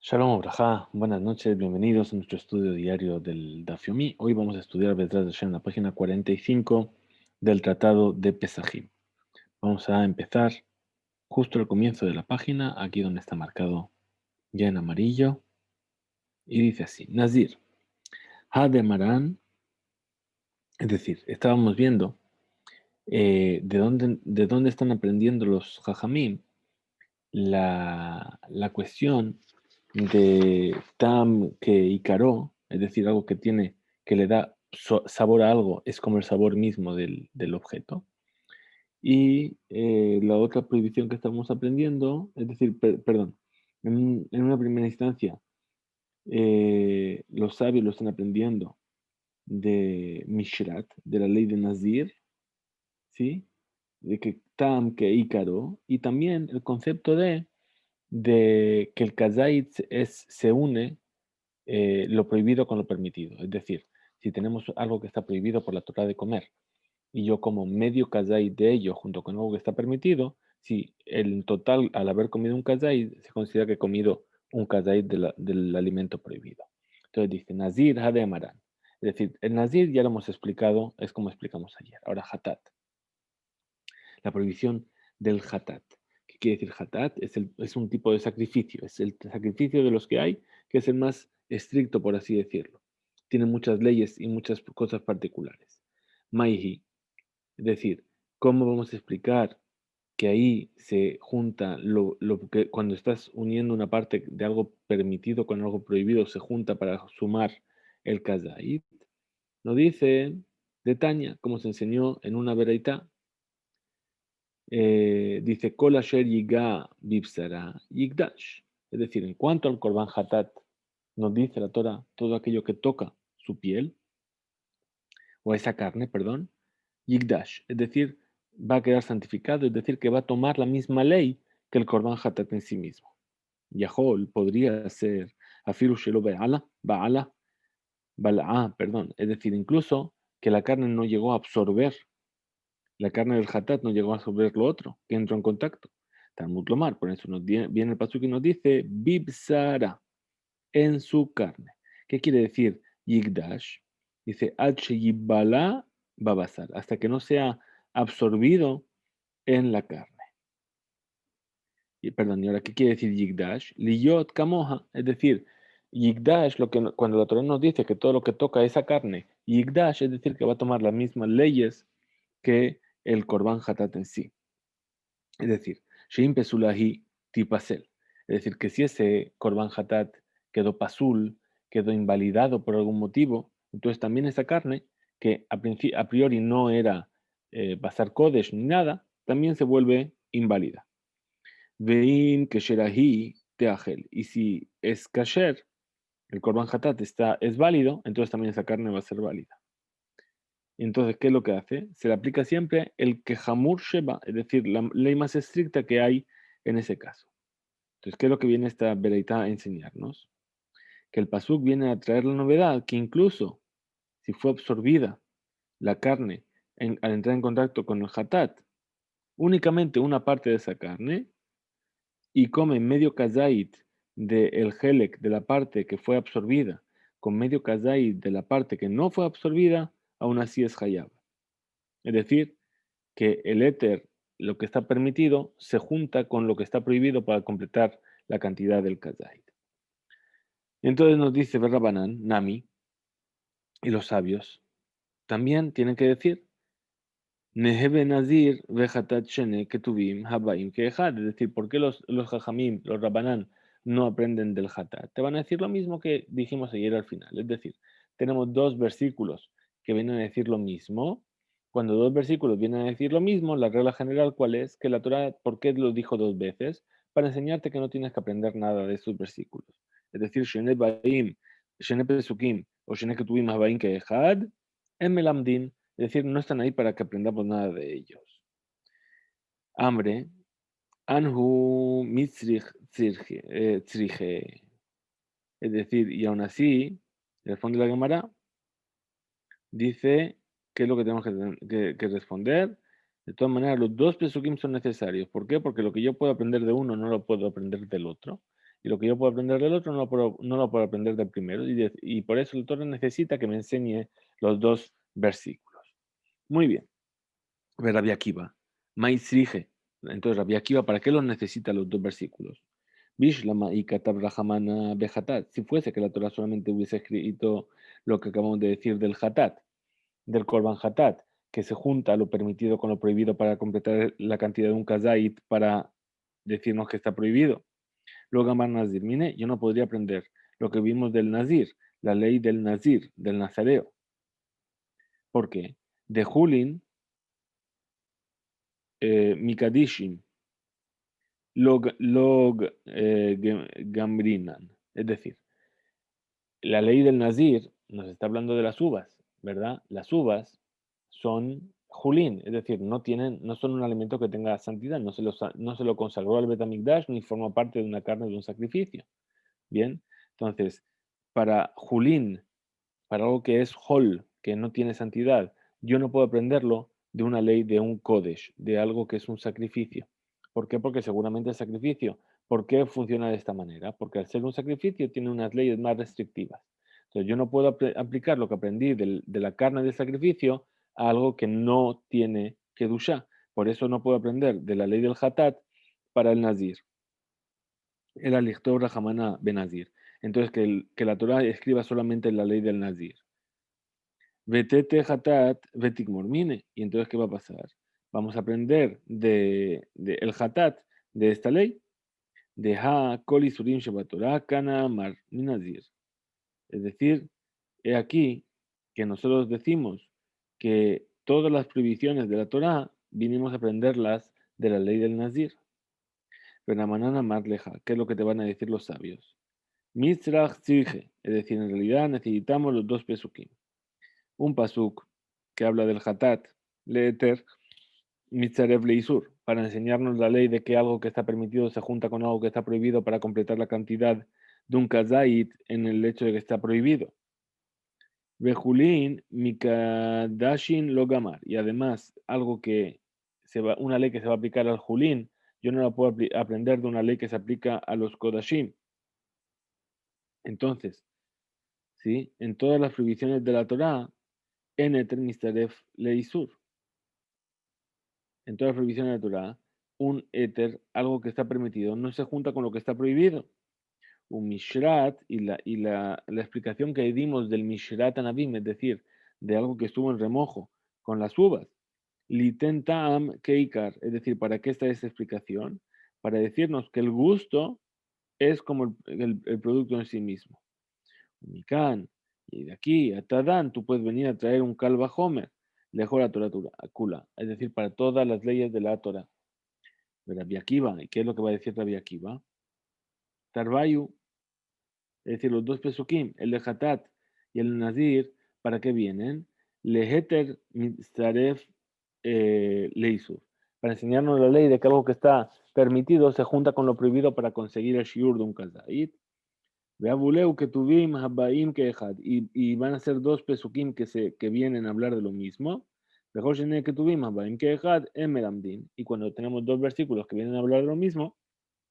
Shalom Obrajá, buenas noches, bienvenidos a nuestro estudio diario del Daf Yomi. Hoy vamos a estudiar Bezrat Hashem, la página 45 del Tratado de Pesajim. Vamos a empezar justo al comienzo de la página, aquí donde está marcado ya en amarillo, y dice así: Nazir, Hademaran, es decir, estábamos viendo de dónde están aprendiendo los Jajamim la cuestión de tam que icaró, es decir, algo que tiene, que le da sabor a algo, es como el sabor mismo del objeto. Y la otra prohibición que estamos aprendiendo, es decir, perdón, en una primera instancia, los sabios lo están aprendiendo de Mishrat, de la ley de Nazir, ¿sí? De que tam que ícaro, y también el concepto de que el kazait se une lo prohibido con lo permitido. Es decir, si tenemos algo que está prohibido por la Torah de comer y yo como medio kazait de ello junto con algo que está permitido, si el total al haber comido un kazait se considera que he comido un kazait del alimento prohibido. Entonces dice Nazir Hade Amaran. Es decir, el Nazir ya lo hemos explicado, es como explicamos ayer. Ahora Hatat, la prohibición del hatat. ¿Qué quiere decir hatat? Es un tipo de sacrificio, es el sacrificio de los que hay, que es el más estricto, por así decirlo. Tiene muchas leyes y muchas cosas particulares. Maihi, es decir, ¿cómo vamos a explicar que ahí se junta lo que cuando estás uniendo una parte de algo permitido con algo prohibido, se junta para sumar el kazait? Nos dice de Tanya, como se enseñó en una veraita, dice, Kol asher yiga bibsara yigdash. Es decir, en cuanto al korban hatat, nos dice la Torah, todo aquello que toca su piel, o esa carne, perdón, yigdash. Es decir, va a quedar santificado, es decir, que va a tomar la misma ley que el korban hatat en sí mismo. Yahol podría ser afiru shelo bala'a, perdón. Es decir, incluso que la carne no llegó a absorber. La carne del hatat no llegó a absorber lo otro, que entró en contacto. Talmud Lomar, por eso viene el pasuk y nos dice, Bibsara, en su carne. ¿Qué quiere decir Yigdash? Dice, Yibala Babasar, hasta que no sea absorbido en la carne. Y perdón, y ahora, ¿qué quiere decir Yigdash? Liyot Kamoha, es decir, Yigdash, cuando la Torah nos dice que todo lo que toca esa carne, Yigdash, es decir, que va a tomar las mismas leyes que el Korban Hatat en sí. Es decir, Sheim Pesulahi Tipasel. Es decir, que si ese Korban Hatat quedó pasul, quedó invalidado por algún motivo, entonces también esa carne, que a priori no era Basar Kodesh ni nada, también se vuelve inválida. Veim Kesherahi Teachel. Y si es kasher, el Korban Hatat es válido, entonces también esa carne va a ser válida. Entonces, ¿qué es lo que hace? Se le aplica siempre el Kejamur Sheba, es decir, la ley más estricta que hay en ese caso. Entonces, ¿qué es lo que viene esta Bereitá a enseñarnos? Que el Pasuk viene a traer la novedad que incluso si fue absorbida la carne al entrar en contacto con el Hatat, únicamente una parte de esa carne, y come medio kazait del Helek, de la parte que fue absorbida, con medio kazait de la parte que no fue absorbida, aún así es hayab. Es decir, que el éter, lo que está permitido, se junta con lo que está prohibido para completar la cantidad del kazait. Entonces nos dice Berrabanán, Nami, y los sabios, también tienen que decir, Nehebe Nazir vejatat shene ketuvim habaim keejad. Es decir, ¿por qué los jajamim, los rabanán, no aprenden del hatat? Te van a decir lo mismo que dijimos ayer al final. Es decir, tenemos dos versículos que vienen a decir lo mismo. Cuando dos versículos vienen a decir lo mismo, la regla general, ¿cuál es? Que la Torah, ¿por qué lo dijo dos veces? Para enseñarte que no tienes que aprender nada de esos versículos. Es decir, shene baim, shene pesukim, o shene ketuvim habaim keejad, en melamdin. Es decir, no están ahí para que aprendamos nada de ellos. Hambre, anhu mitzrich tzrije. Es decir, y aún así, responde la Gemara, dice qué es lo que tenemos que responder. De todas maneras, los dos pesukim son necesarios. ¿Por qué? Porque lo que yo puedo aprender de uno no lo puedo aprender del otro. Y lo que yo puedo aprender del otro no lo puedo aprender del primero. Y por eso el Torah necesita que me enseñe los dos versículos. Muy bien. Rabbi Akiva. Maizrije. Entonces, Rabbi Akiva, ¿para qué los necesita los dos versículos? Bishlama y Katab Rahamana Behatat. Si fuese que la Torah solamente hubiese escrito lo que acabamos de decir del Hatat, del Korban Hatat, que se junta lo permitido con lo prohibido para completar la cantidad de un kazait para decirnos que está prohibido. Luego Amar Nazir. Mire, yo no podría aprender lo que vimos del Nazir, la ley del Nazir, del Nazareo. ¿Por qué? De Julin, Mikadishim, Gambrinan. Es decir, la ley del Nazir nos está hablando de las uvas, ¿verdad? Las uvas son julín, es decir, no son un alimento que tenga santidad, no se lo consagró al Betamigdash ni forma parte de una carne de un sacrificio. Bien, entonces, para julín, para algo que es hol, que no tiene santidad, yo no puedo aprenderlo de una ley de un kodesh, de algo que es un sacrificio. ¿Por qué? Porque seguramente el sacrificio, ¿por qué funciona de esta manera? Porque al ser un sacrificio tiene unas leyes más restrictivas. Entonces yo no puedo aplicar lo que aprendí de la carne del sacrificio a algo que no tiene kedushá. Por eso no puedo aprender de la ley del hatat para el nazir. El alichtor rahamana benazir. Entonces que la Torah escriba solamente la ley del nazir. Vetete hatat vetikmor mine. Y entonces, ¿qué va a pasar? Vamos a aprender de el hatat, de esta ley, de ha kol isurim shebatorah kana mar minazir. Es decir, he aquí que nosotros decimos que todas las prohibiciones de la Torah vinimos a aprenderlas de la ley del nazir. Benamanana marleja, ¿qué es lo que te van a decir los sabios? Mitzrach tzirje, es decir, en realidad necesitamos los dos pesukim. Un pasuk que habla del hatat, leeter, mitzarev leisur, para enseñarnos la ley de que algo que está permitido se junta con algo que está prohibido para completar la cantidad de un kazait en el hecho de que está prohibido. Bejulin mikadashin logamar, y además algo que una ley que se va a aplicar al julín, yo no la puedo aprender de una ley que se aplica a los kodashim. Entonces, ¿sí? En todas las prohibiciones de la Torá, en eter mistaref leisur. En todas las prohibiciones de la Torá, un éter, algo que está permitido, no se junta con lo que está prohibido. Un mishrat, la explicación que dimos del mishrat anabim, es decir, de algo que estuvo en remojo con las uvas. Liten tam keikar, es decir, ¿para qué está esa explicación? Para decirnos que el gusto es como el producto en sí mismo. Mikan, y de aquí a Tadán, tú puedes venir a traer un Kalva Homer, lejos la Torah Kula, es decir, para todas las leyes de la Torah. De Rabbi Akiva, ¿y qué es lo que va a decir Rabbi Akiva? Tarbayu, es decir, los dos pesukim, el de Hatat y el Nazir, ¿para qué vienen? Leheter mitzaref leisur, para enseñarnos la ley de que algo que está permitido se junta con lo prohibido para conseguir el shiur de un kazait. Veabuleu que tuvim habaim que ejad. Y van a ser dos pesukim que vienen a hablar de lo mismo. Mejor que tuvim habaim que ejad emeramdin. Y cuando tenemos dos versículos que vienen a hablar de lo mismo,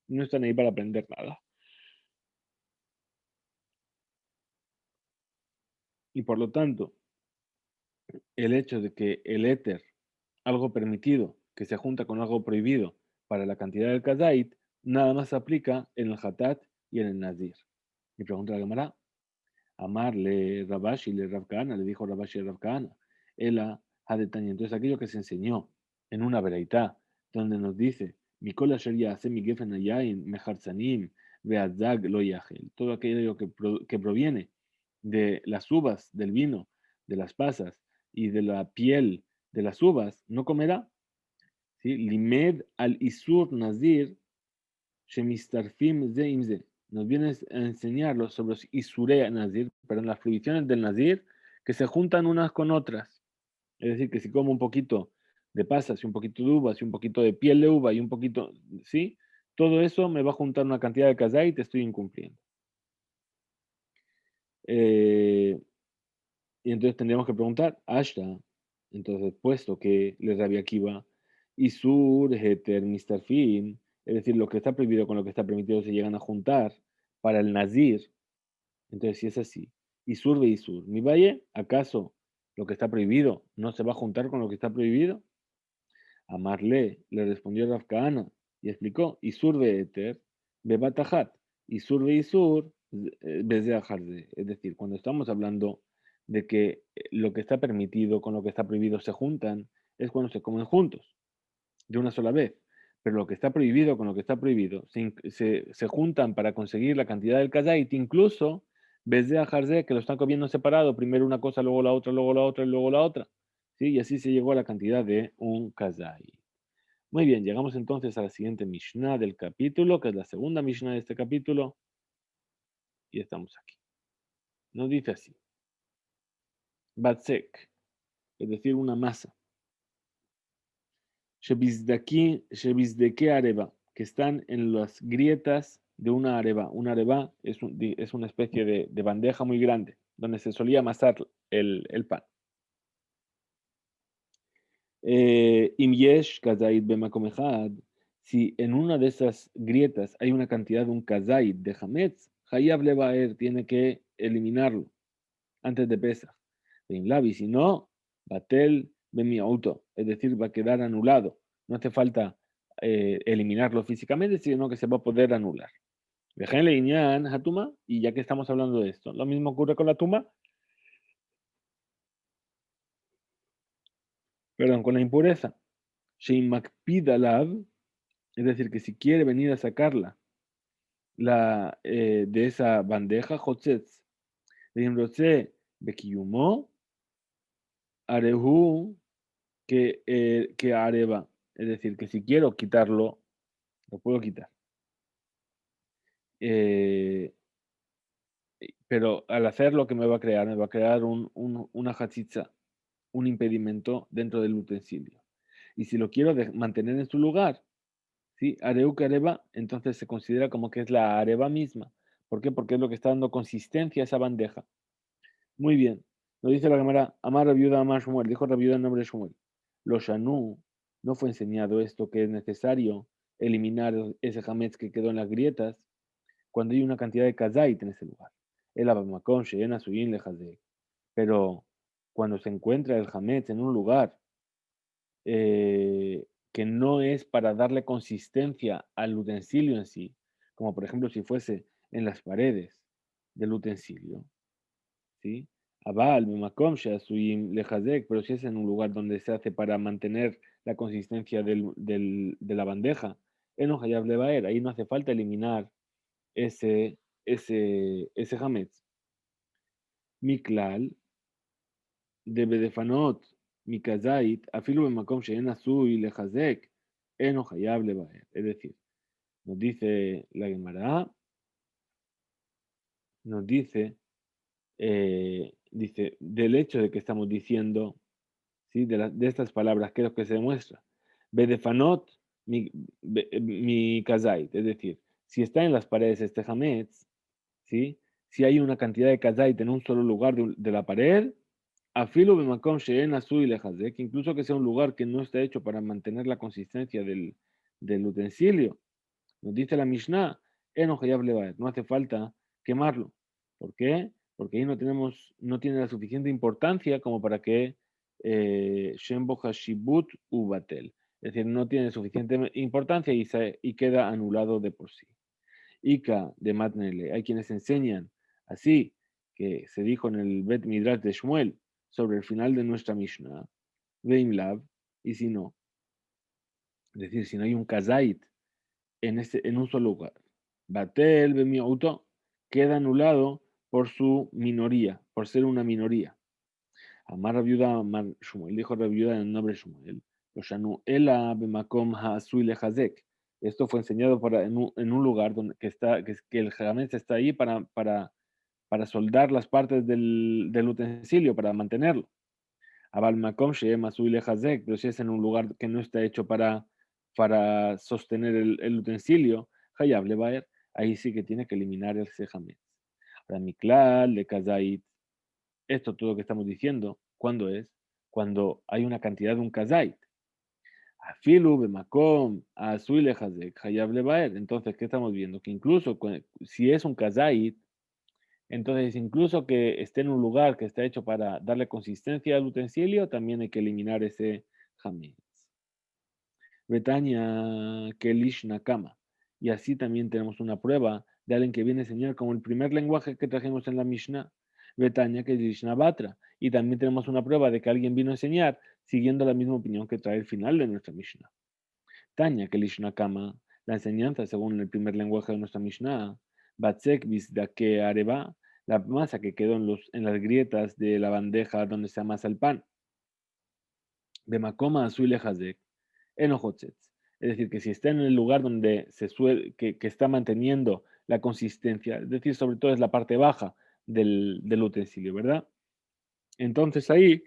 no están ahí para aprender nada. Y por lo tanto, el hecho de que el éter, algo permitido, que se junta con algo prohibido para la cantidad del kazait, nada más se aplica en el hatat y en el nazir. Y pregunta la Gemara, Amar le Rabashi le Rabkana, le dijo Rabashi le Rabkana, Ela Hadetani. Entonces aquello que se enseñó en una veraitá, donde nos dice, Mikola Sheria hace mi gefen ayain, meharzanim, beazag lo yahel, todo aquello que proviene de las uvas, del vino, de las pasas y de la piel de las uvas, no comerá. ¿Sí? Limed al isur nazir, shemistarfim ze imze. Nos viene a enseñarlo sobre los Isurei Nazir, perdón, las prohibiciones del Nazir, que se juntan unas con otras. Es decir, que si como un poquito de pasas y un poquito de uvas y un poquito de piel de uva y un poquito, ¿sí? Todo eso me va a juntar una cantidad de kazay y te estoy incumpliendo. Y entonces tendríamos que preguntar, Ashta, entonces puesto que le Rabbi Akiva, Isur, Heter, Mistarfim, es decir, lo que está prohibido con lo que está permitido se llegan a juntar, para el nazir, entonces si es así, isur ve isur, mi valle, ¿acaso lo que está prohibido no se va a juntar con lo que está prohibido? Amarle, le respondió Rav Kahana y explicó, isur ve eter, bebatajat, isur ve isur, beze ajarze. Es decir, cuando estamos hablando de que lo que está permitido con lo que está prohibido se juntan, es cuando se comen juntos, de una sola vez. Pero lo que está prohibido con lo que está prohibido se juntan para conseguir la cantidad del kazait, incluso beze ajarze, que lo están comiendo separado, primero una cosa, luego la otra, luego la otra y luego la otra. ¿Sí? Y así se llegó a la cantidad de un kazait. Muy bien, llegamos entonces a la siguiente Mishnah del capítulo, que es la segunda Mishnah de este capítulo, y estamos aquí. Nos dice así, Batsek, es decir, una masa, Shebizdeke areba, que están en las grietas de una areba. Una areba es una especie de bandeja muy grande, donde se solía amasar el pan. Im yesh kazait bemakom echad, si en una de esas grietas hay una cantidad de un kazait de hametz, hayav levaer tiene que eliminarlo antes de Pesach. En lavi, si no, batel bemiauto, es decir, va a quedar anulado. No hace falta eliminarlo físicamente, sino que se va a poder anular. Dejen leñan hatuma, y ya que estamos hablando de esto, lo mismo ocurre con la tuma, perdón, con la impureza. Sheimakpid alav, es decir, que si quiere venir a sacarla de esa bandeja, Hotzetz, Rimrotze, Bekiyumo, Arehu, que Areva. Es decir, que si quiero quitarlo, lo puedo quitar. Pero al hacer lo que me va a crear una hatzitza, un impedimento dentro del utensilio. Y si lo quiero mantener en su lugar, ¿sí? Areu que areva, entonces se considera como que es la areva misma. ¿Por qué? Porque es lo que está dando consistencia a esa bandeja. Muy bien. Lo dice la Gemara, Amar Rabiuda Amar Shmuel, dijo Rabiuda en nombre de Shmuel. Los Shanu, no fue enseñado esto que es necesario eliminar ese hametz que quedó en las grietas cuando hay una cantidad de kazait en ese lugar. El abamakon sheena suyin lejazek. Pero cuando se encuentra el hametz en un lugar que no es para darle consistencia al utensilio en sí, como por ejemplo si fuese en las paredes del utensilio, ¿sí? Abal, Makom, Sheasuim, Lejazek, pero si es en un lugar donde se hace para mantener la consistencia de la bandeja, Eno Hayab Levaer, ahí no hace falta eliminar ese hametz. Miklal, de Bedefanot, Mikazait, Afilu Makom Sheen Asui, Lejazek, Eno Hayab Levaer. Es decir, nos dice la Gemara, nos dice, del hecho de que estamos diciendo, ¿sí? De estas palabras, ¿qué es lo que se demuestra? Bedefanot mi kazait, es decir, si está en las paredes este hametz, ¿sí? Si hay una cantidad de kazait en un solo lugar de la pared, afilo bemakom sheen azul y que incluso que sea un lugar que no está hecho para mantener la consistencia del utensilio, nos dice la Mishnah, no hace falta quemarlo. ¿Por qué? Porque ahí no tiene la suficiente importancia como para que Shembo Hashibut Ubatel. Es decir, no tiene suficiente importancia y queda anulado de por sí. Ika de Matnele, hay quienes enseñan así, que se dijo en el Bet Midrash de Shmuel sobre el final de nuestra Mishnah, Veimlav, y si no, es decir, si no hay un kazait en un solo lugar. Batel auto queda anulado por su minoría, por ser una minoría. Amar viuda, Amar Shmuel, dijo la viuda en el nombre de Shmuel. Ela bemakom haasui lehazek. Esto fue enseñado en un lugar donde que el hametz está ahí para soldar las partes del utensilio, para mantenerlo. Abal makom sheem asui lehazek, pero si es en un lugar que no está hecho para sostener el utensilio, Hayab Levaer, ahí sí que tiene que eliminar el Sejametz. Ahora, Miklal, de Kazait, esto todo lo que estamos diciendo, ¿cuándo es? Cuando hay una cantidad de un Kazait. Afilu bemakom azui lejazek hayav levaer. Entonces, ¿qué estamos viendo? Que incluso si es un kazait, entonces incluso que esté en un lugar que está hecho para darle consistencia al utensilio, también hay que eliminar ese hametz. Betania Kelish Nakama. Y así también tenemos una prueba de alguien que viene a enseñar como el primer lenguaje que trajimos en la Mishnah, Betania Kelish Batra. Y también tenemos una prueba de que alguien vino a enseñar siguiendo la misma opinión que trae el final de nuestra Mishnah. Tanya Kelish Nakama, la enseñanza según el primer lenguaje de nuestra Mishnah, Batsek Bisdake Areba, la masa que quedó en las grietas de la bandeja donde se amasa el pan. Bemakoma Azul Hazek, Enojotzets. Es decir, que si está en el lugar donde que está manteniendo la consistencia, es decir, sobre todo es la parte baja del utensilio, ¿verdad? Entonces ahí,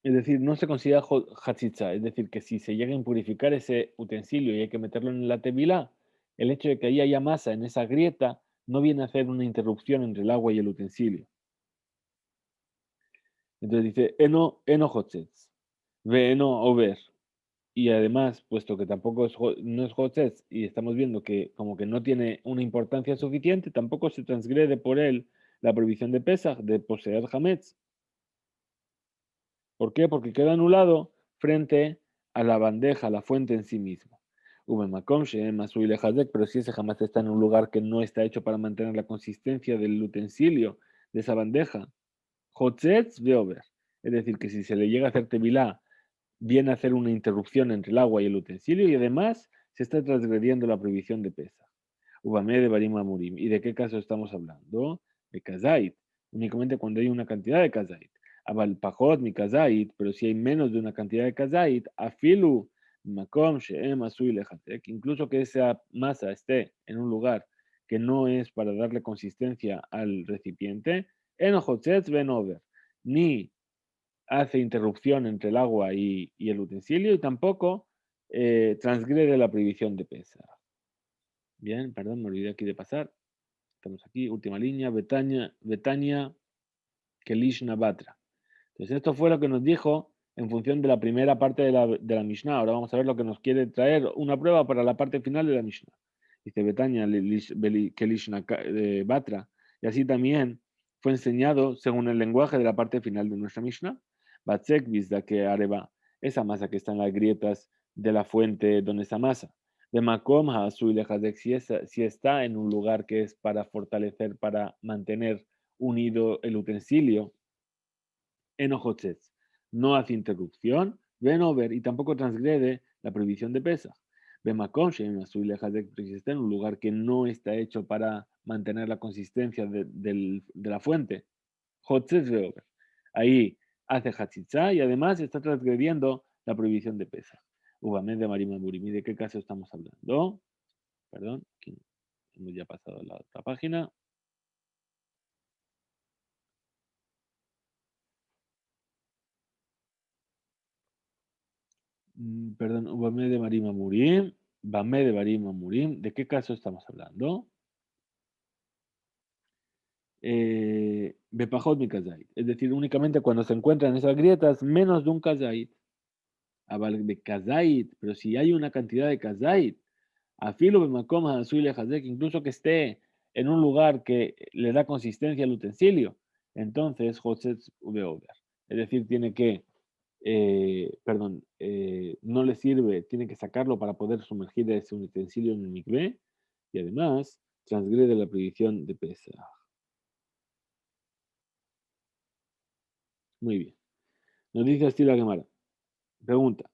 es decir, no se considera hatzitza, es decir, que si se llega a impurificar ese utensilio y hay que meterlo en la tevilá, el hecho de que ahí haya masa en esa grieta no viene a hacer una interrupción entre el agua y el utensilio. Entonces dice, eno hotzetz, ve eno over. Y además, puesto que tampoco no es José y estamos viendo que como que no tiene una importancia suficiente, tampoco se transgrede por él la prohibición de Pesach, de poseer Hametz. ¿Por qué? Porque queda anulado frente a la bandeja, a la fuente en sí misma. Pero si ese Hametz está en un lugar que no está hecho para mantener la consistencia del utensilio de esa bandeja, Hotzetz veover. Es decir, que si se le llega a hacer tevilá viene a hacer una interrupción entre el agua y el utensilio y además se está transgrediendo la prohibición de pesa. Ubame de Barim Amurim. ¿Y de qué caso estamos hablando? De Kazait. Únicamente cuando hay una cantidad de Kazait. Abal Pajot mi Kazait, pero si hay menos de una cantidad de Kazait, Afilu Makom Sheem Asui Lejatek, incluso que esa masa esté en un lugar que no es para darle consistencia al recipiente, Enojotzet Ben Over, ni hace interrupción entre el agua y el utensilio y tampoco transgrede la prohibición de pesar. Bien, perdón, me olvidé aquí de pasar. Estamos aquí, última línea, Betania Kelishna Batra. Entonces esto fue lo que nos dijo en función de la primera parte de la Mishnah. Ahora vamos a ver lo que nos quiere traer una prueba para la parte final de la Mishnah. Dice Betania Kelishna Batra. Y así también fue enseñado según el lenguaje de la parte final de nuestra Mishnah. Batsek Bizda que Areba, esa masa que está en las grietas de la fuente donde esa masa. De Makom Haazul Lejadek, si está en un lugar que es para fortalecer, para mantener unido el utensilio, Enojotzets, no hace interrupción, ven over y tampoco transgrede la prohibición de pesa. Bemakom Sheim Azul Lejadek, si está en un lugar que no está hecho para mantener la consistencia de la fuente, Hotzes ve over. Ahí hace Hatzitza y además está transgrediendo la prohibición de pesa. Ubamed de Marima Burimi, ¿de qué caso estamos hablando? Perdón, aquí hemos ya pasado a la otra página. Perdón, Ubame de Marima Murim, Bame de Marima Murim, ¿de qué caso estamos hablando? Bepajot mi kazait, es decir, únicamente cuando se encuentran esas grietas, menos de un kazait. De kazait, pero si hay una cantidad de kazait, afilo bemakom azul hazek, incluso que esté en un lugar que le da consistencia al utensilio, entonces José over. Es decir, tiene que no le sirve, tiene que sacarlo para poder sumergir ese utensilio en el mikvé y además transgrede la prohibición de pesa. Muy bien. Nos dice así la Gemara. Pregunta.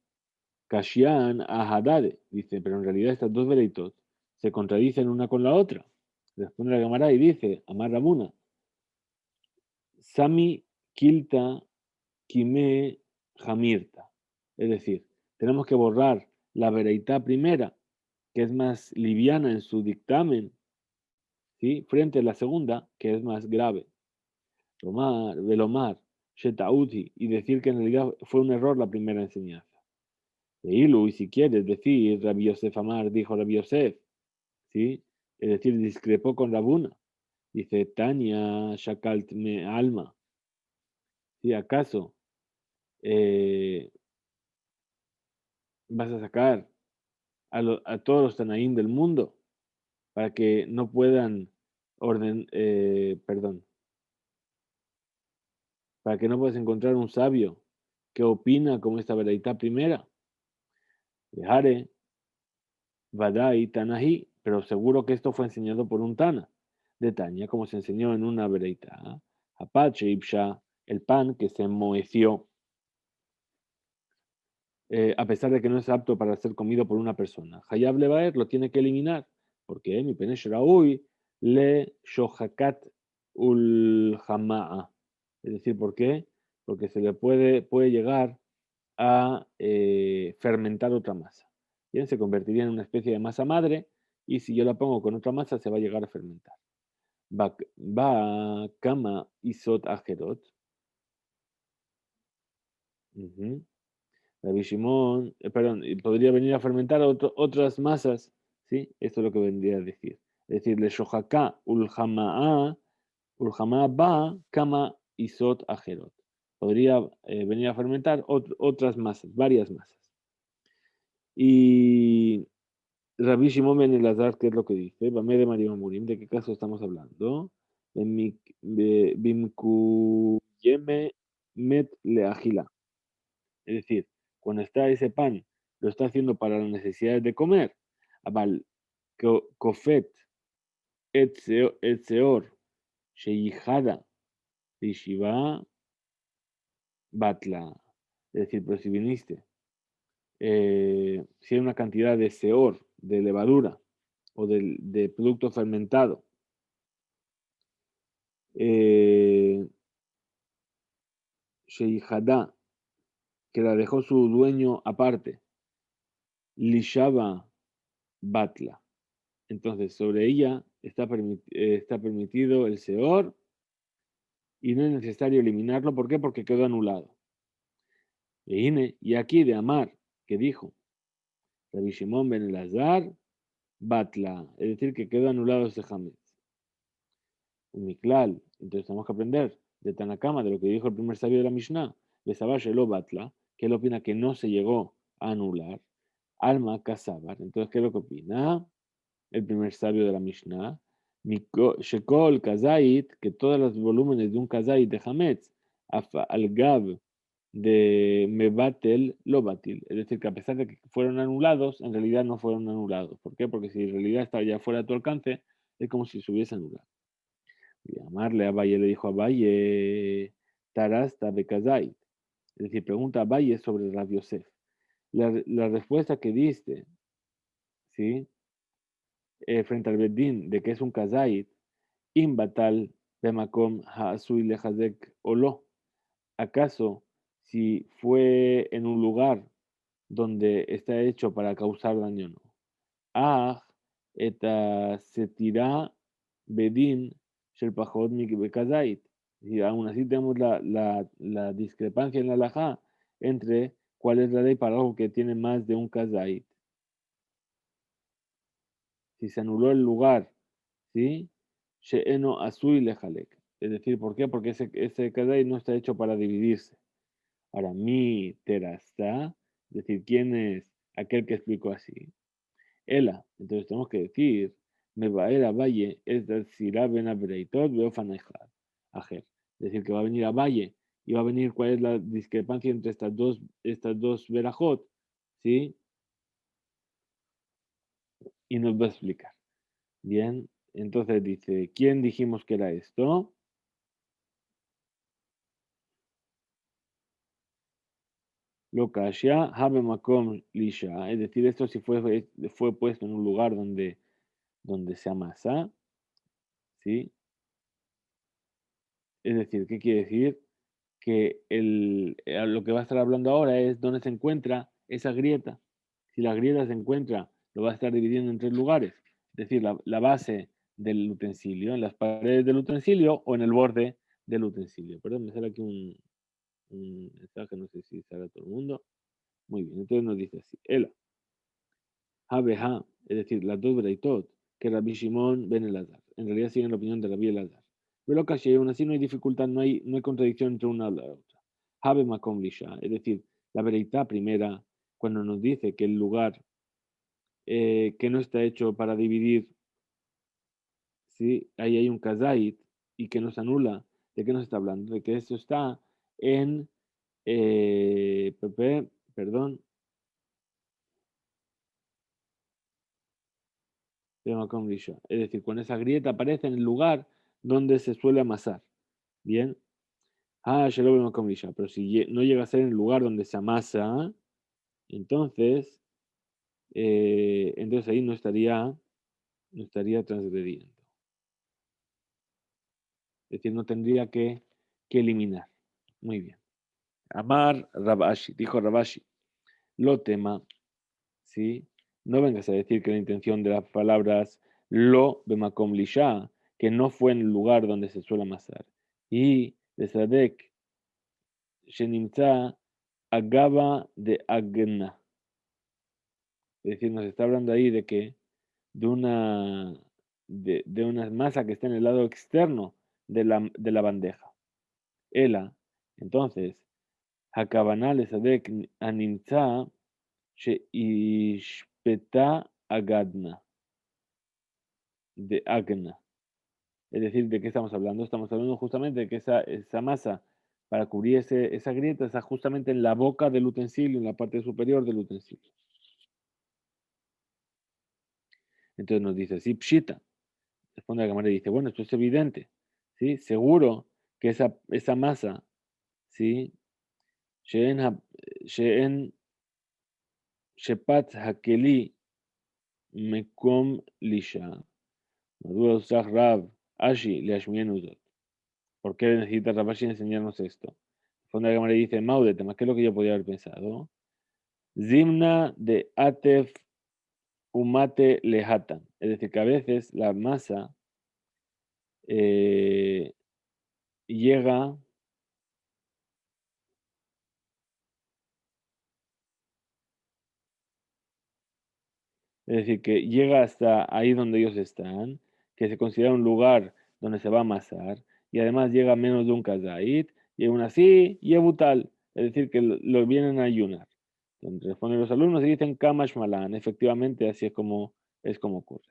Kashian ahadade. Dice, pero en realidad estas dos veleitos se contradicen una con la otra. Responde la Gemara y dice, Amar Ramuna, Sami kilta kime jamirta. Es decir, tenemos que borrar la vereitá primera, que es más liviana en su dictamen, ¿sí? Frente a la segunda, que es más grave. Romar, velomar, shetauti, y decir que en realidad fue un error la primera enseñanza. Y si quieres decir, Rabbi Yosef Amar dijo Rabbi Yosef, ¿sí? Es decir, discrepó con Rabuna. Dice Tania Shakalt me alma. Si acaso vas a sacar a todos los Tanaín del mundo para que no puedan para que no puedas encontrar un sabio que opina como esta veraitá primera. Dejare, Vadai, Tanahi, pero seguro que esto fue enseñado por un Tana de Tania, como se enseñó en una veraitá. Apache Ibsha, el pan que se enmoheció, a pesar de que no es apto para ser comido por una persona. Hayab Levaer lo tiene que eliminar, porque mi penesh raúi le shohakat ul hama'a. Es decir, ¿por qué? Porque se le puede llegar a fermentar otra masa. Bien, se convertiría en una especie de masa madre y si yo la pongo con otra masa se va a llegar a fermentar. Va kama isot ajerot. Rabbi Shimon, perdón, y podría venir a fermentar otras masas, ¿sí? Esto es lo que vendría a decir. Es decir, le shohaká ulhama'a ba kama isot ajerot. Podría venir a fermentar otras masas, varias masas. Y Rabbi Shimon ben Elazar, ¿qué es lo que dice? Bame de María Murim, ¿de qué caso estamos hablando? Bimkuyeme met leagila. Es decir, cuando está ese pan, lo está haciendo para las necesidades de comer. Abal kofet et seor sheyihada yeshiva batla. Es decir, pero si viniste, si hay una cantidad de seor, de levadura o de producto fermentado, sheyihada, que la dejó su dueño aparte, lishaba batla. Entonces, sobre ella está permitido el seor y no es necesario eliminarlo. ¿Por qué? Porque quedó anulado. Y aquí de Amar, que dijo, Rabbi Shimon ben Elazar, Batla, es decir, que quedó anulado ese Hametz. Un Miklal, entonces tenemos que aprender de Tanakama, de lo que dijo el primer sabio de la Mishnah, de Sabash Elo Batla, que él opina que no se llegó a anular, Alma Kasabar. Entonces, ¿qué es lo que opina el primer sabio de la Mishnah? Shekol Kazait, que todos los volúmenes de un Kazait de Hametz, al Gab de Mebatel Lobatil, es decir, que a pesar de que fueron anulados, en realidad no fueron anulados. ¿Por qué? Porque si en realidad estaba ya fuera de tu alcance, es como si se hubiese anulado. Y amarle a Valle le dijo a Valle, Tarasta Bekazait, es decir, pregunta a Valle sobre Rav Yosef. La respuesta que diste, ¿sí? Frente al Bedín de que es un Kazait, Imbatal Bemakom Haasui Lehazek Olo. ¿Acaso si fue en un lugar donde está hecho para causar daño no? Ah, eta setirá bedin shel pachot bekazait. Y aún así tenemos la discrepancia en la halajá entre cuál es la ley para algo que tiene más de un kazait. Si se anuló el lugar, ¿sí? She'eno asui lejalek. Es decir, ¿por qué? Porque ese kazait no está hecho para dividirse. Ahora, mi terasta, es decir, ¿quién es aquel que explicó así? Ela. Entonces tenemos que decir, me va a ir a Valle, es decir, a Ben Abreitot, veo Fanejad, Ajer. Es decir, que va a venir a Valle y va a venir cuál es la discrepancia entre estas dos verajot, ¿sí? Y nos va a explicar. Bien, entonces dice, ¿quién dijimos que era esto? Lokashia, Habe Makom Lisha, es decir, esto si fue puesto en un lugar donde se amasa, ¿sí? Es decir, ¿qué quiere decir? Que lo que va a estar hablando ahora es dónde se encuentra esa grieta. Si la grieta se encuentra, lo va a estar dividiendo en tres lugares. Es decir, la base del utensilio, en las paredes del utensilio o en el borde del utensilio. Perdón, me sale aquí un mensaje, no sé si sale a todo el mundo. Muy bien, entonces nos dice así. Ela, ha, es decir, las dos breitot, que Rabbi Shimon ben Elazar. en realidad siguen la opinión de Rabbi Elazar. Pero casi aún así no hay dificultad, no hay contradicción entre una y la otra. Habe makom lisha, es decir, la veredad primera, cuando nos dice que el lugar que no está hecho para dividir, ¿sí? Ahí hay un kazait y que nos anula, ¿de qué nos está hablando? De que esto está en, perdón, es decir, cuando esa grieta aparece en el lugar donde se suele amasar. Bien. Yo lo veo con brilla, pero si no llega a ser en el lugar donde se amasa, entonces, entonces ahí no estaría transgrediendo. Es decir, no tendría que eliminar. Muy bien. Amar Rabashi, dijo Rabashi, lo tema, ¿sí? No vengas a decir que la intención de las palabras lo bemakom lisha, que no fue en el lugar donde se suele amasar. Y de Sadek, Shenimza, Agaba de Agna. Es decir, nos está hablando ahí de que de una masa que está en el lado externo de la bandeja. Ela, entonces, Hakavana le sadek animtza sheishpeta agadna, de agna. Es decir, ¿de qué estamos hablando? Estamos hablando justamente de que esa masa para cubrir esa grieta está justamente en la boca del utensilio, en la parte superior del utensilio. Entonces nos dice, sí, pshita. Responde la cámara y dice, bueno, esto es evidente, ¿sí? Seguro que esa masa, ¿sí? She'en shepat hakeli mekom lisha. Madura usach rab ashi leashmienu zot. ¿Por qué necesita Rabashi enseñarnos esto? Responde la cámara y dice, Maude, tema, ¿qué es lo que yo podría haber pensado? Zimna de atef umate lehatan. Es decir, que a veces la masa llega. Es decir, que llega hasta ahí donde ellos están, que se considera un lugar donde se va a amasar, y además llega a menos de un kazait, y aún así, yebutal, es decir, que lo vienen a ayunar. Entonces responden los alumnos y dicen kamash malan, efectivamente así es como ocurre.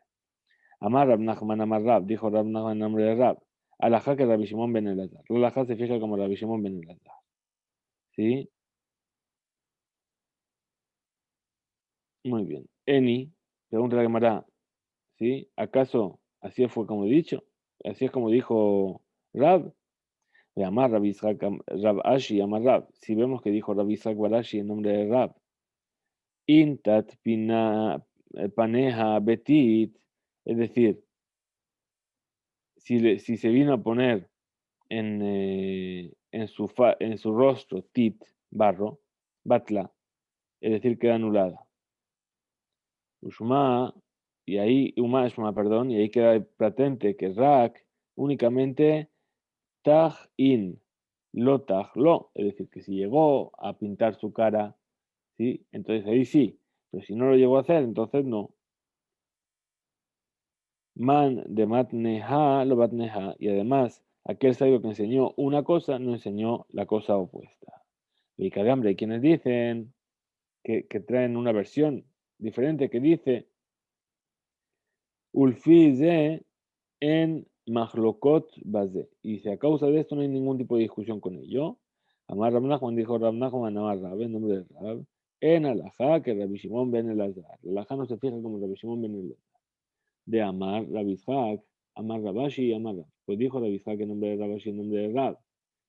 Amar Rab Nachman Amar Rab, dijo Rab Nachman en nombre de Rab, alajá que Rabbi Shimon ben Elazar. La alajá se fija como Rabbi Shimon ben Elazar. ¿Sí? Muy bien. Eni, pregunta la Gemara, ¿sí? ¿Acaso así fue como he dicho? Así es como dijo Rab. De Amar Rab Yitzhak, Rab Ashi, Amar Rab. Si vemos que dijo Rab Yitzhak Barashi en nombre de Rab. Intat pina paneja betit. Es decir, si se vino a poner en su rostro tit, barro, batla, es decir, queda anulada. Ushma, y ahí, Umashma, perdón, y ahí queda patente que Rak únicamente tag in, lo tag lo, es decir, que si llegó a pintar su cara, ¿sí? Entonces ahí sí, pero si no lo llegó a hacer, entonces no. Man de matneha lo batneha, y además, aquel sabio que enseñó una cosa, no enseñó la cosa opuesta. Y cagambre, hay quienes dicen que traen una versión diferente que dice Ulfize en Mahlokot Baze. Y dice, a causa de esto no hay ningún tipo de discusión con ello. Amar Rab Nachman dijo Rab Nachman, Amar Rab, en nombre de Rab, en Alajá, que Rabbi Shimon ben Elazar. La Alajá no se fija como Rabbi Shimon ben Elazar. De Amar Rabbi Ishaq, Amar Rabashi y Amar Rab. Pues dijo Rabbi Ishaq en nombre de Rabashi, en nombre de Rab,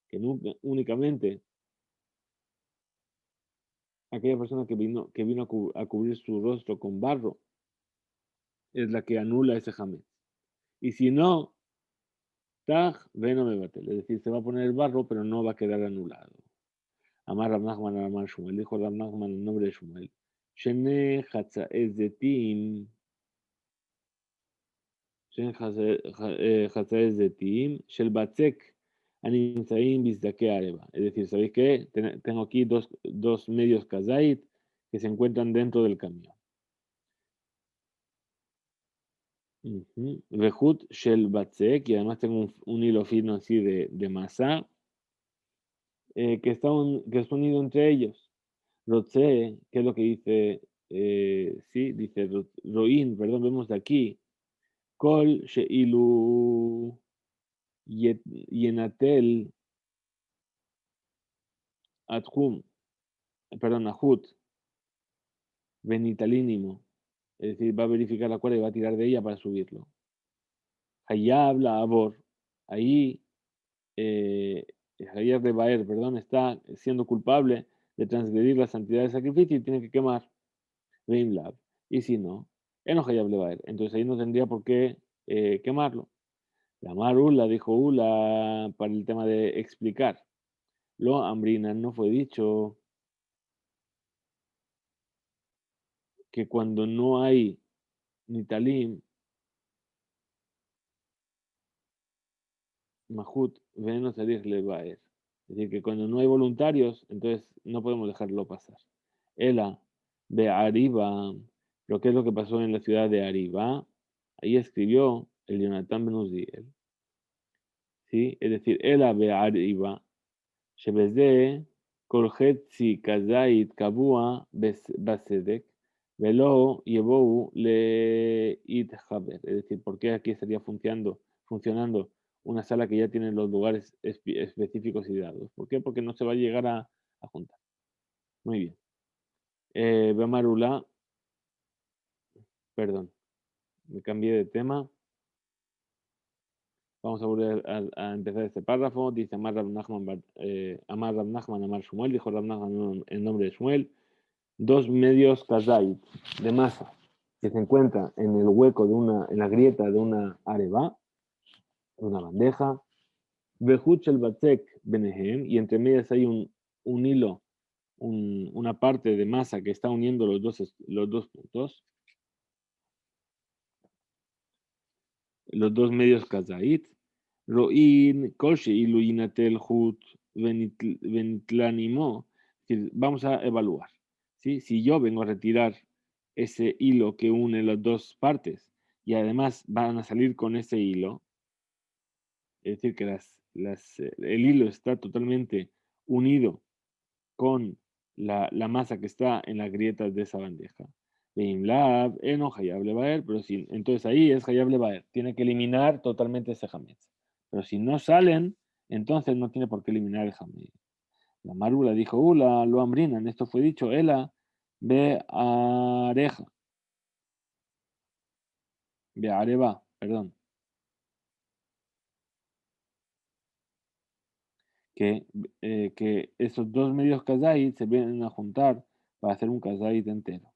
que únicamente aquella persona que vino a cubrir su rostro con barro es la que anula ese jamés. Y si no, Taj veno me batel. Es decir, se va a poner el barro, pero no va a quedar anulado. Amar Rab Nachman Amar Shmuel. Dijo Rab Nachman en nombre de Shmuel. Shene Hatzaezetim. Shene Hatzaezetim. Shel Batzek. Animzaim Bizdake Areba. Es decir, ¿sabéis qué? Tengo aquí dos medios kazait que se encuentran dentro del camión. Vejut shel batzek, y además tengo un hilo fino así de masa, que está unido entre ellos. Rotze, ¿qué es lo que dice? Sí, dice Roin, perdón, vemos de aquí. Kol sheilu yenatel adhum, perdón, ahut, benitalínimo. Es decir, va a verificar la cuerda y va a tirar de ella para subirlo. Hayab la abor. Ahí, Hayab de Baer, perdón, está siendo culpable de transgredir la santidad del sacrificio y tiene que quemar. Vein lab. Y si no, no Hayab de Baer. Entonces ahí no tendría por qué quemarlo. La Mar Ula dijo Ula para el tema de explicar. Lo hambrina no fue dicho que cuando no hay nitalim, mahut, venos le baer. Es decir, que cuando no hay voluntarios, entonces no podemos dejarlo pasar. Ela, de Ariba, lo que es lo que pasó en la ciudad de Ariba, ahí escribió el Jonathan Ben Uziel, ¿sí? Es decir, Ela be Ariba, שבזה כל חצי כזית קבוע בסדק ולא יבואו להתחבר. Es decir, ¿por qué aquí estaría funcionando una sala que ya tiene los lugares específicos y dados? ¿Por qué? Porque no se va a llegar a juntar. Muy bien. Bemarula, perdón, me cambié de tema. Vamos a volver a empezar este párrafo. Dice Amar Rab Nachman, Amar Shmuel, dijo Rab Nachman en nombre de Shmuel, 2 medios kazait de masa que se encuentra en el hueco en la grieta de una areba, una bandeja, Behuch el batzek benehem, y entre medias hay un hilo, una parte de masa que está uniendo los dos puntos, los 2 medios kazait, ro'in koshe iluyinatel hut venitlanimo, vamos a evaluar. ¿Sí? Si yo vengo a retirar ese hilo que une las dos partes y además van a salir con ese hilo, es decir, que el hilo está totalmente unido con la masa que está en las grietas de esa bandeja. No hayable baer, pero si, entonces ahí es hayable baer, tiene que eliminar totalmente ese hametz. Pero si no salen, entonces no tiene por qué eliminar el hametz. La Marula dijo, lo hambrinan, esto fue dicho, ela ve areja, ve areba, perdón, que, que esos 2 medios kazait se vienen a juntar para hacer un kazait entero.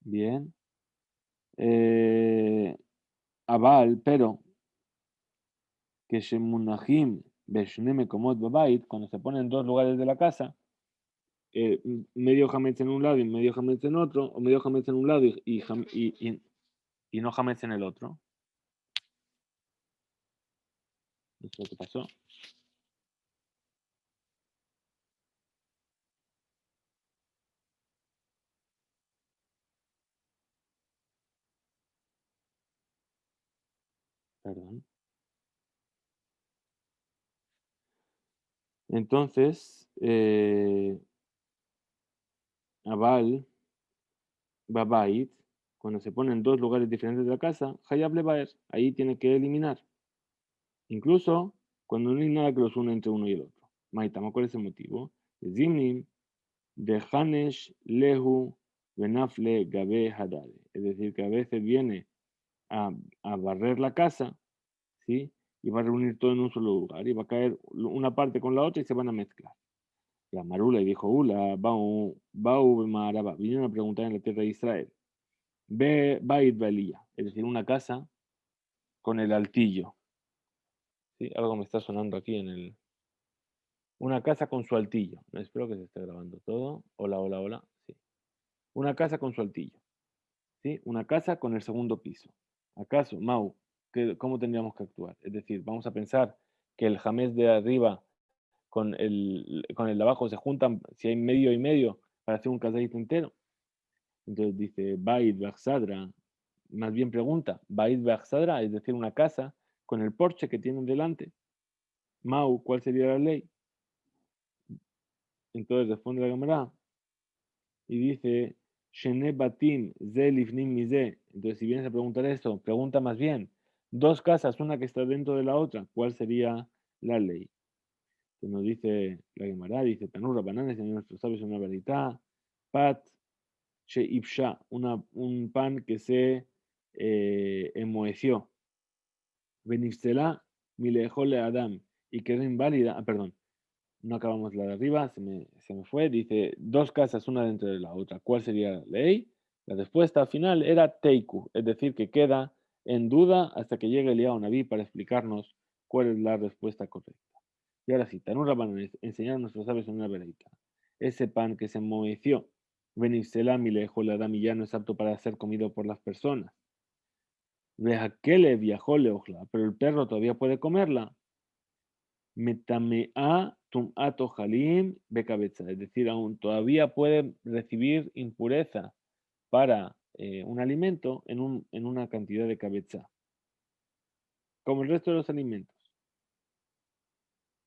Bien. Aval, pero que shemunahim beshne mekomot babait, cuando se ponen en 2 lugares de la casa, medio hametz en un lado y medio hametz en otro, o medio hametz en un lado y no hametz en el otro. ¿Eso es lo que pasó? Perdón. Entonces, Aval, Babait, cuando se ponen en 2 lugares diferentes de la casa, Hayab Lebaer, ahí tiene que eliminar. Incluso cuando no hay nada que los une entre uno y el otro. Maitama, ¿cuál es el motivo? Zimnim, de Hanesh, Lehu, Benafle, Gabe, Hadade. Es decir, que a veces viene a barrer la casa, ¿sí? Y va a reunir todo en un solo lugar. Y va a caer una parte con la otra y se van a mezclar. La Marula y dijo, Bau, Maraba. Vinieron a preguntar en la tierra de Israel. Bait Balía. Es decir, una casa con el altillo. ¿Sí? Algo me está sonando aquí en el... Una casa con su altillo. Espero que se esté grabando todo. Hola, hola, hola. Sí. Una casa con su altillo. ¿Sí? Una casa con el segundo piso. ¿Acaso, Mau, cómo tendríamos que actuar? Es decir, vamos a pensar que el jamés de arriba con el de abajo se juntan, si hay medio y medio, para hacer un casadito entero. Entonces dice, Bait, Baxadra, más bien pregunta, Bait Beachsadra, es decir, una casa con el porche que tienen delante. Mau, ¿cuál sería la ley? Entonces responde la Gemara y dice, Shene Batim, Ze Lifnim Mize. Entonces, si vienes a preguntar esto, pregunta más bien, dos casas, una que está dentro de la otra, ¿cuál sería la ley? Entonces nos dice la Gemara, dice, Tanur Rabbanan, Señor nuestros sabios, una verdad, Pat She Ipsha, un pan que se enmoheció. Benifsela Milejole Adam, y quedó inválida, perdón, no acabamos la de arriba, se me fue, dice, dos casas una dentro de la otra, ¿cuál sería la ley? La respuesta final era Teiku, es decir, que queda en duda hasta que llegue Eliyahu Naví para explicarnos cuál es la respuesta correcta. Y ahora sí, Tanur Rabbanan, enseñar a nuestros sabios en una vereita. Ese pan que se enmoheció, Benifsela Milejole Adam, y ya no es apto para ser comido por las personas. Vejakele viajó leojla, pero el perro todavía puede comerla. Metamea tumato jalim becabeza, es decir, aún todavía puede recibir impureza para un alimento en una cantidad de cabeza, como el resto de los alimentos.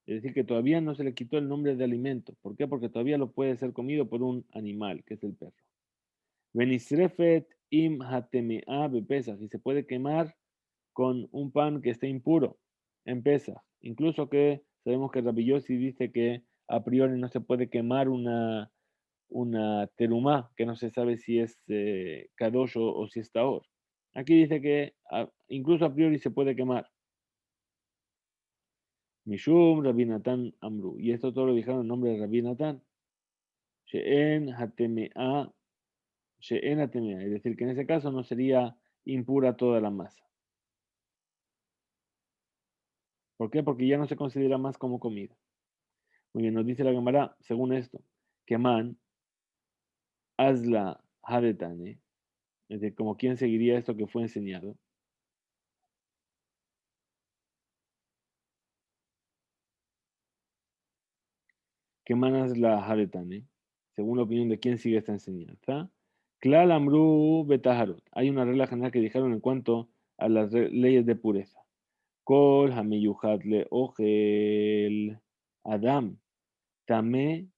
Es decir, que todavía no se le quitó el nombre de alimento. ¿Por qué? Porque todavía lo puede ser comido por un animal, que es el perro. Benisrefet im hatemea bepesach, y se puede quemar con un pan que esté impuro en Pesach. Incluso que sabemos que Rabbi Yossi dice que a priori no se puede quemar una terumá, que no se sabe si es kadosh o si es taor. Aquí dice que incluso a priori se puede quemar. Mishum Rabbi Natán Amru. Y esto todo lo dijeron en nombre de Rabbi Natán. She'en hatemea, she'en hatemea. Es decir, que en ese caso no sería impura toda la masa. ¿Por qué? Porque ya no se considera más como comida. Muy bien, nos dice la Gemara, según esto, que man, hazla hadetane, es decir, como quien seguiría esto que fue enseñado. Que man hazla hadetane, según la opinión de quien sigue esta enseñanza. Klal amru betaharot. Hay una regla general que dijeron en cuanto a las leyes de pureza. Kol hamiyuhat le ogel adam tame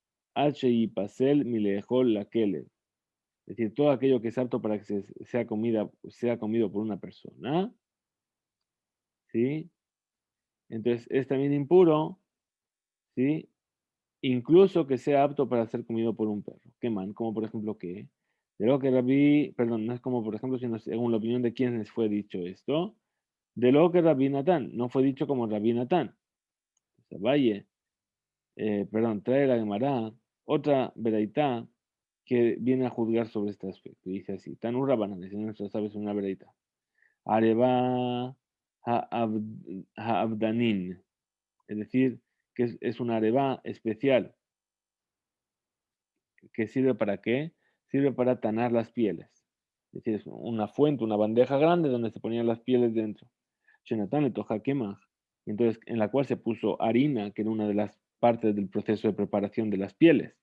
y pasel milejol la kele. Es decir, todo aquello que es apto para que sea comido por una persona, ¿sí? Entonces es también impuro, ¿sí? Incluso que sea apto para ser comido por un perro. ¿Qué man? Como por ejemplo que, de lo que Rabí, perdón, no es como por ejemplo, sino según la opinión de quienes fue dicho esto, de lo que Rabí Natán, no fue dicho como Rabí Natán. O sea, vaya, perdón, trae la Gemara otra veraitá que viene a juzgar sobre este aspecto. Dice así, tan un rabanan, si no sabes una veraitá. Areba ha'abdanin, es decir, que es una areba especial, que sirve para qué? Sirve para tanar las pieles. Es decir, es una fuente, una bandeja grande donde se ponían las pieles dentro. Shenatan le toja quemaj, entonces en la cual se puso harina, que era una de las partes del proceso de preparación de las pieles.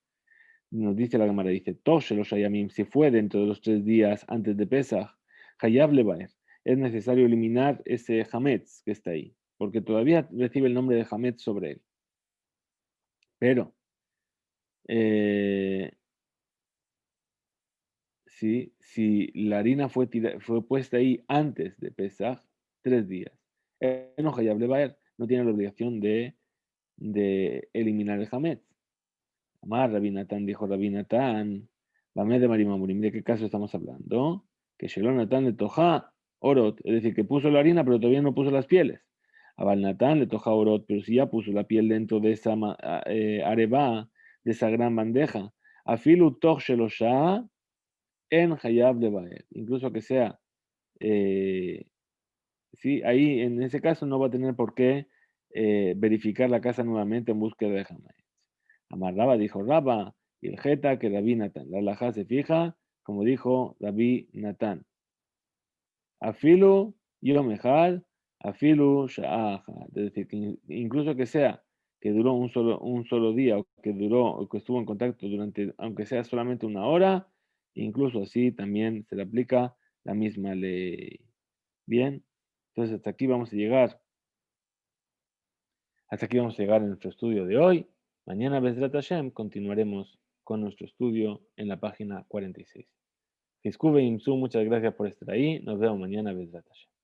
Nos dice la Gemara, dice, Toshe los Hayamim, si fue dentro de los 3 días antes de Pesach, Hayab Levaer, es necesario eliminar ese Hametz que está ahí, porque todavía recibe el nombre de Hametz sobre él. Pero, eh, si la harina fue puesta ahí antes de Pesach, 3 días, no Hayab Levaer, no tiene la obligación de eliminar el Hametz. Amar Rabbi Natán, dijo Rabbi Natán, la med de Marimamurim, ¿de qué caso estamos hablando? Que Shelon Natán le toja orot, es decir, que puso la harina, pero todavía no puso las pieles. A Bal Natán le toja orot, pero si ya puso la piel dentro de esa areba, de esa gran bandeja. Afilu toch shelosha en hayab levaer, incluso que sea, sí, ahí en ese caso no va a tener por qué verificar la casa nuevamente en búsqueda de Hametz. Amarraba, dijo Raba, y el Jeta que Rabí Natán. La alajá se fija, como dijo Rabí Natán. Afilu yomejal, afilu sha'aja. Es decir, que incluso que sea que duró un solo día, o que o que estuvo en contacto durante, aunque sea solamente 1 hora, incluso así también se le aplica la misma ley. Bien, entonces hasta aquí vamos a llegar en nuestro estudio de hoy. Mañana, Bezrat Hashem, continuaremos con nuestro estudio en la página 46. Muchas gracias por estar ahí. Nos vemos mañana, Bezrat Hashem.